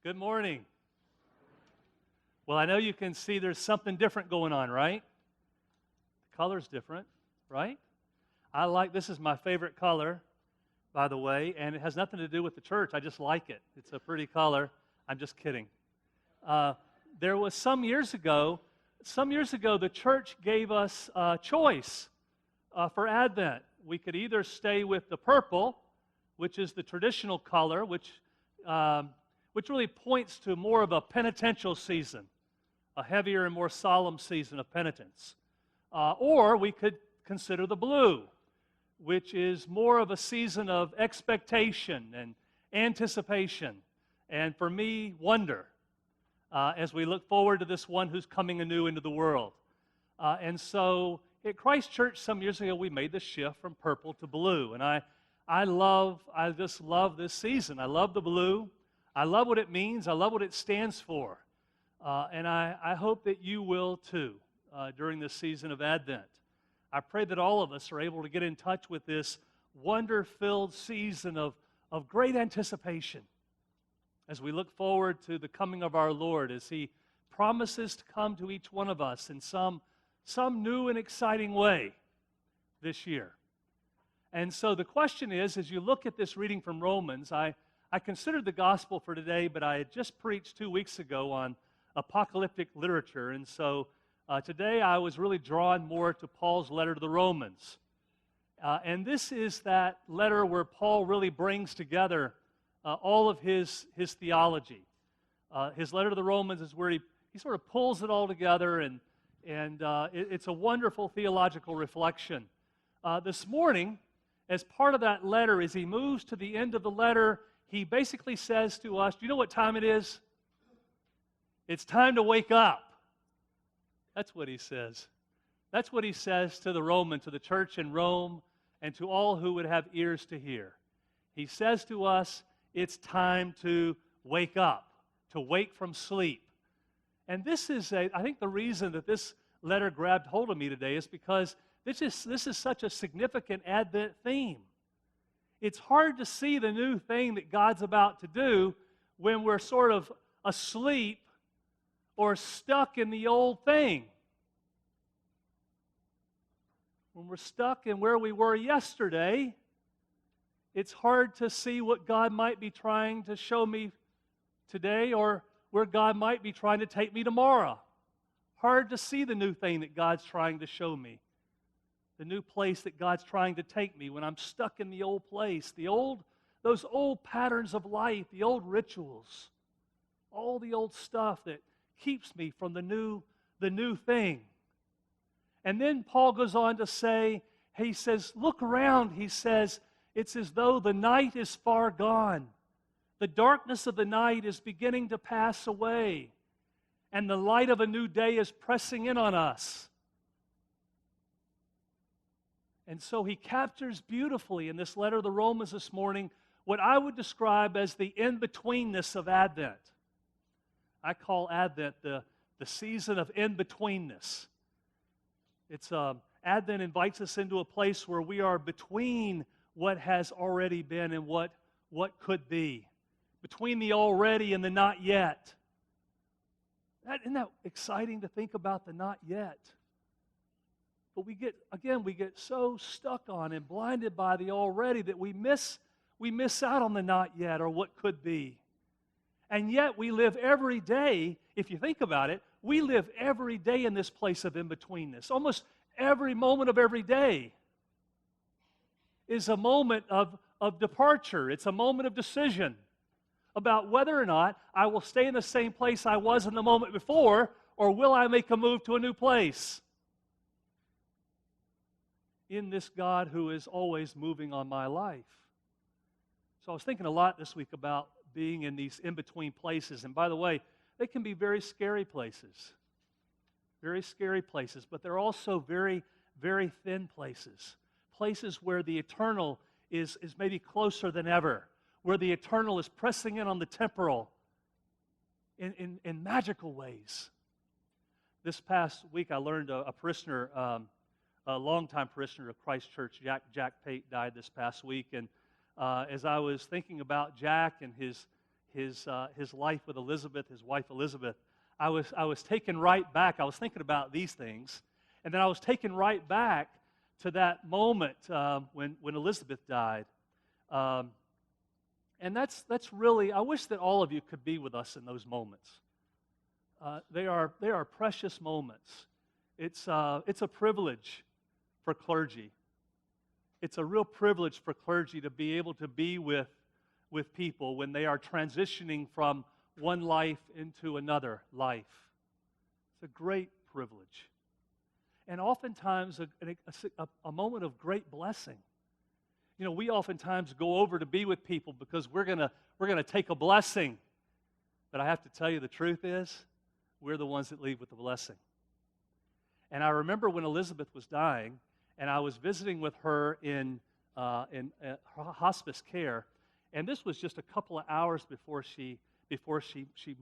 Good morning. Well, I know you can see there's something different going on, right? The color's different, right? This is my favorite color, by the way, and it has nothing to do with the church. I just like it. It's a pretty color. I'm just kidding. There was some years ago, the church gave us a choice for Advent. We could either stay with the purple, which is the traditional color, which really points to more of a penitential season, a heavier and more solemn season of penitence. Or we could consider the blue, which is more of a season of expectation and anticipation, and for me, wonder, as we look forward to this one who's coming anew into the world. And so at Christ Church some years ago, we made the shift from purple to blue, and I just love this season. I love the blue. I love what it means. I love what it stands for. And I hope that you will too during this season of Advent. I pray that all of us are able to get in touch with this wonder-filled season of great anticipation as we look forward to the coming of our Lord, as He promises to come to each one of us in some new and exciting way this year. And so the question is, as you look at this reading from Romans, I considered the gospel for today, but I had just preached 2 weeks ago on apocalyptic literature, and so today I was really drawn more to Paul's letter to the Romans. And this is that letter where Paul really brings together all of his theology. His letter to the Romans is where he sort of pulls it all together, and it's a wonderful theological reflection. This morning, as part of that letter, as he moves to the end of the letter, he basically says to us, do you know what time it is? It's time to wake up. That's what he says. That's what he says to the Romans, to the church in Rome, and to all who would have ears to hear. He says to us, it's time to wake up, to wake from sleep. And this is, I think the reason that this letter grabbed hold of me today is because this is such a significant Advent theme. It's hard to see the new thing that God's about to do when we're sort of asleep or stuck in the old thing. When we're stuck in where we were yesterday, it's hard to see what God might be trying to show me today or where God might be trying to take me tomorrow. Hard to see the new thing that God's trying to show me. The new place that God's trying to take me when I'm stuck in the old place, those old patterns of life, the old rituals, all the old stuff that keeps me from the new thing. And then Paul goes on to say, he says, look around. He says, it's as though the night is far gone. The darkness of the night is beginning to pass away, and the light of a new day is pressing in on us. And so he captures beautifully in this letter of the Romans this morning what I would describe as the in-betweenness of Advent. I call Advent the season of in-betweenness. Advent invites us into a place where we are between what has already been and what could be, between the already and the not yet. Isn't that exciting to think about the not yet? But we get so stuck on and blinded by the already that we miss out on the not yet or what could be. And yet we live every day, if you think about it, we live every day in this place of in-betweenness. Almost every moment of every day is a moment of departure. It's a moment of decision about whether or not I will stay in the same place I was in the moment before, or will I make a move to a new place in this God who is always moving on my life. So I was thinking a lot this week about being in these in-between places. And by the way, they can be very scary places. Very scary places, but they're also very, very thin places. Places where the eternal is maybe closer than ever, where the eternal is pressing in on the temporal in magical ways. This past week I learned a parishioner, a longtime parishioner of Christ Church, Jack Pate, died this past week. And as I was thinking about Jack and his life with Elizabeth, his wife Elizabeth, I was taken right back. I was thinking about these things, and then I was taken right back to that moment when Elizabeth died. And that's really, I wish that all of you could be with us in those moments. They are precious moments. It's a privilege for clergy. It's a real privilege for clergy to be able to be with people when they are transitioning from one life into another life. It's a great privilege. And oftentimes a moment of great blessing. You know, we oftentimes go over to be with people because we're gonna take a blessing. But I have to tell you, the truth is, we're the ones that leave with the blessing. And I remember when Elizabeth was dying, and I was visiting with her in hospice care, and this was just a couple of hours before she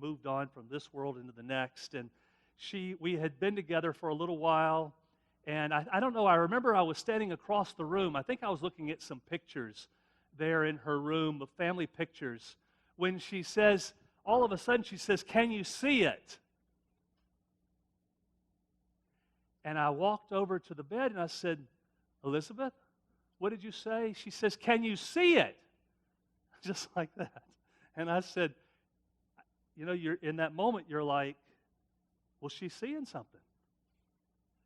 moved on from this world into the next. And we had been together for a little while, and I don't know, I remember I was standing across the room. I think I was looking at some pictures there in her room, of family pictures, when she says, all of a sudden she says, "Can you see it?" And I walked over to the bed and I said, "Elizabeth, what did you say?" She says, "Can you see it?" Just like that. And I said, you know, you're in that moment, you're like, well, she's seeing something.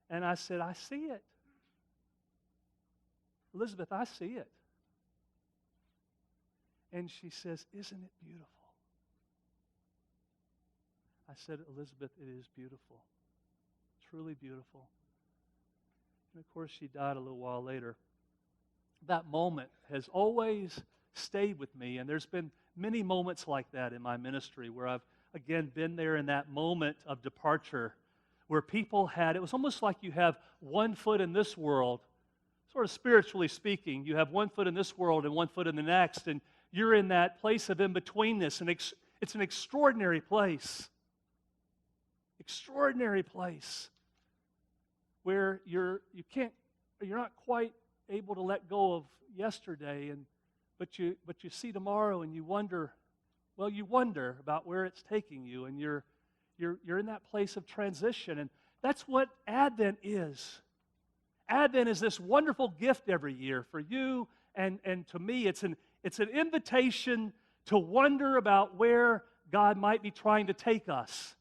And I said, "I see it. Elizabeth, I see it." And she says, "Isn't it beautiful?" I said, "Elizabeth, it is beautiful. Truly beautiful." And of course, she died a little while later. That moment has always stayed with me, and there's been many moments like that in my ministry where I've, again, been there in that moment of departure where people it was almost like you have one foot in this world, sort of spiritually speaking. You have one foot in this world and one foot in the next, and you're in that place of in-betweenness, and it's an extraordinary place. Extraordinary place where you're not quite able to let go of yesterday, but you see tomorrow and you wonder about where it's taking you, and you're in that place of transition. And that's what Advent is. Advent is this wonderful gift every year for you and to me. It's an invitation to wonder about where God might be trying to take us,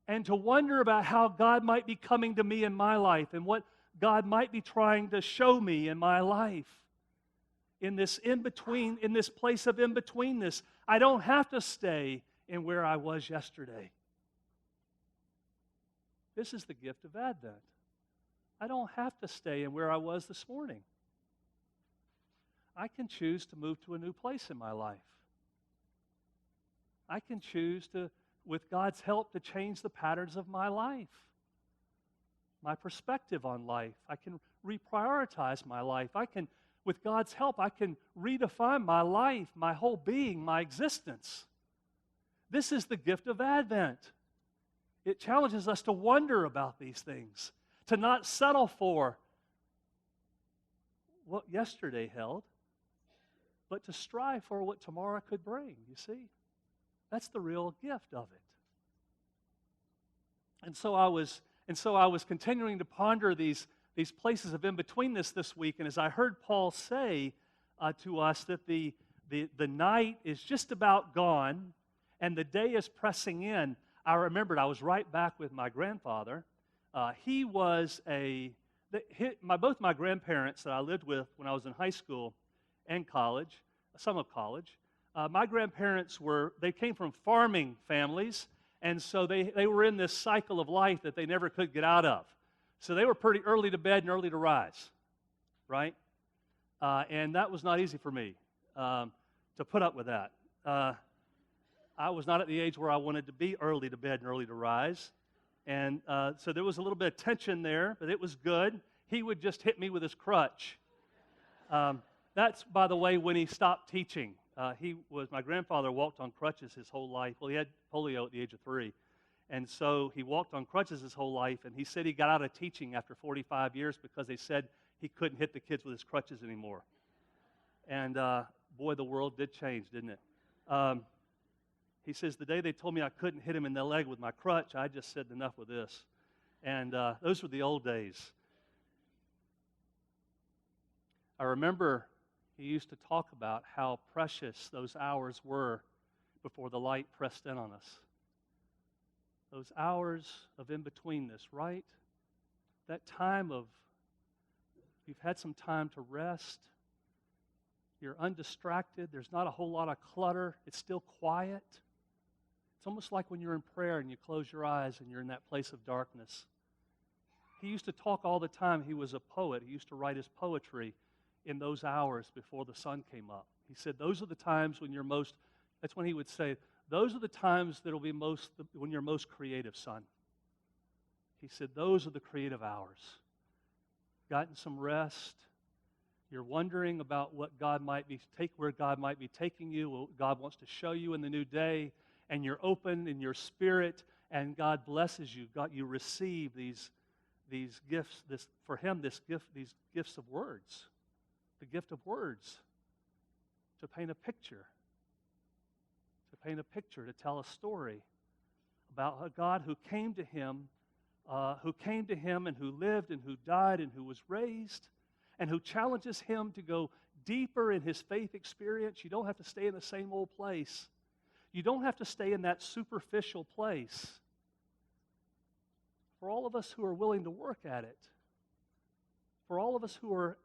and to wonder about how God might be coming to me in my life, and what God might be trying to show me in my life. In this in-between, in this place of in-betweenness, I don't have to stay in where I was yesterday. This is the gift of Advent. I don't have to stay in where I was this morning. I can choose to move to a new place in my life. I can choose to, with God's help, to change the patterns of my life, my perspective on life. I can reprioritize my life. With God's help, I can redefine my life, my whole being, my existence. This is the gift of Advent. It challenges us to wonder about these things, to not settle for what yesterday held, but to strive for what tomorrow could bring, you see. That's the real gift of it. And so I was continuing to ponder these places of in-betweenness this week, and as I heard Paul say to us that the night is just about gone and the day is pressing in, I remembered I was right back with my grandfather. Both my grandparents that I lived with when I was in high school and college, some of college, my grandparents they came from farming families, and so they were in this cycle of life that they never could get out of. So they were pretty early to bed and early to rise, right? And that was not easy for me to put up with that. I was not at the age where I wanted to be early to bed and early to rise. And so there was a little bit of tension there, but it was good. He would just hit me with his crutch. That's, by the way, when he stopped teaching. My grandfather walked on crutches his whole life. Well, he had polio at the age of 3. And so he walked on crutches his whole life, and he said he got out of teaching after 45 years because they said he couldn't hit the kids with his crutches anymore. And boy, the world did change, didn't it? He says, the day they told me I couldn't hit him in the leg with my crutch, I just said, enough with this. And those were the old days. I remember he used to talk about how precious those hours were before the light pressed in on us. Those hours of in-betweenness, right? That time of, you've had some time to rest. You're undistracted. There's not a whole lot of clutter. It's still quiet. It's almost like when you're in prayer and you close your eyes and you're in that place of darkness. He used to talk all the time. He was a poet. He used to write his poetry in those hours before the sun came up. He said, those are the times when you're most, that's when he would say, those are the times that will be most, when you're most creative, son. He said, those are the creative hours. Gotten some rest. You're wondering about what God might be, where God might be taking you, what God wants to show you in the new day, and you're open in your spirit, and God blesses you. God, you receive these gifts, these gifts of words. The gift of words to paint a picture, to tell a story about a God who came to him and who lived and who died and who was raised and who challenges him to go deeper in his faith experience. You don't have to stay in the same old place. You don't have to stay in that superficial place. For all of us who are willing to work at it, for all of us who are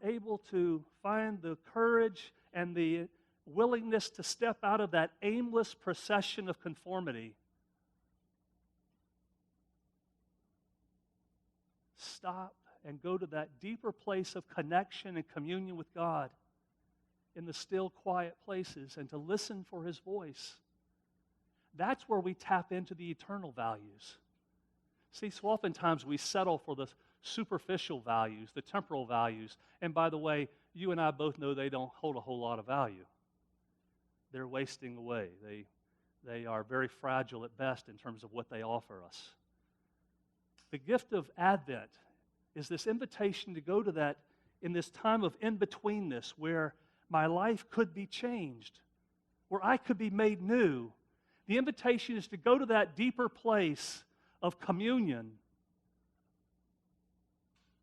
able to find the courage and the willingness to step out of that aimless procession of conformity, stop and go to that deeper place of connection and communion with God in the still, quiet places and to listen for his voice. That's where we tap into the eternal values. See, so oftentimes we settle for the superficial values, the temporal values. And by the way, you and I both know they don't hold a whole lot of value. They're wasting away. They are very fragile at best in terms of what they offer us. The gift of Advent is this invitation to go to that in this time of in-betweenness where my life could be changed, where I could be made new. The invitation is to go to that deeper place of communion,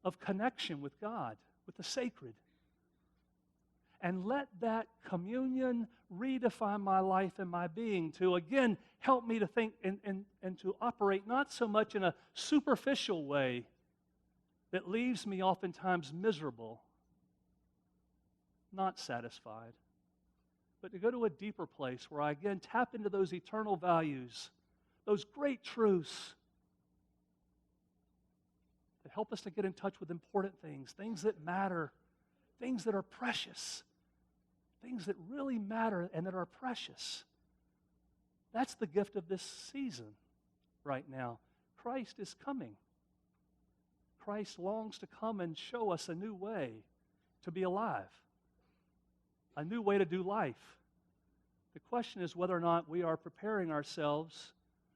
of connection with God, with the sacred. And let that communion redefine my life and my being to, again, help me to think and to operate not so much in a superficial way that leaves me oftentimes miserable, not satisfied, but to go to a deeper place where I, again, tap into those eternal values, those great truths that help us to get in touch with important things, things that matter, things that are precious, things that really matter and that are precious. That's the gift of this season right now. Christ is coming. Christ longs to come and show us a new way to be alive, a new way to do life. The question is whether or not we are preparing ourselves.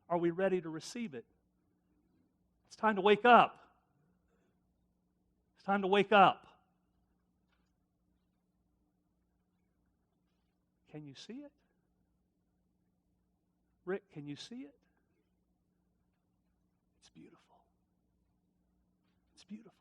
Are we ready to receive it? It's time to wake up. It's time to wake up. Can you see it? Rick, can you see it? It's beautiful. It's beautiful.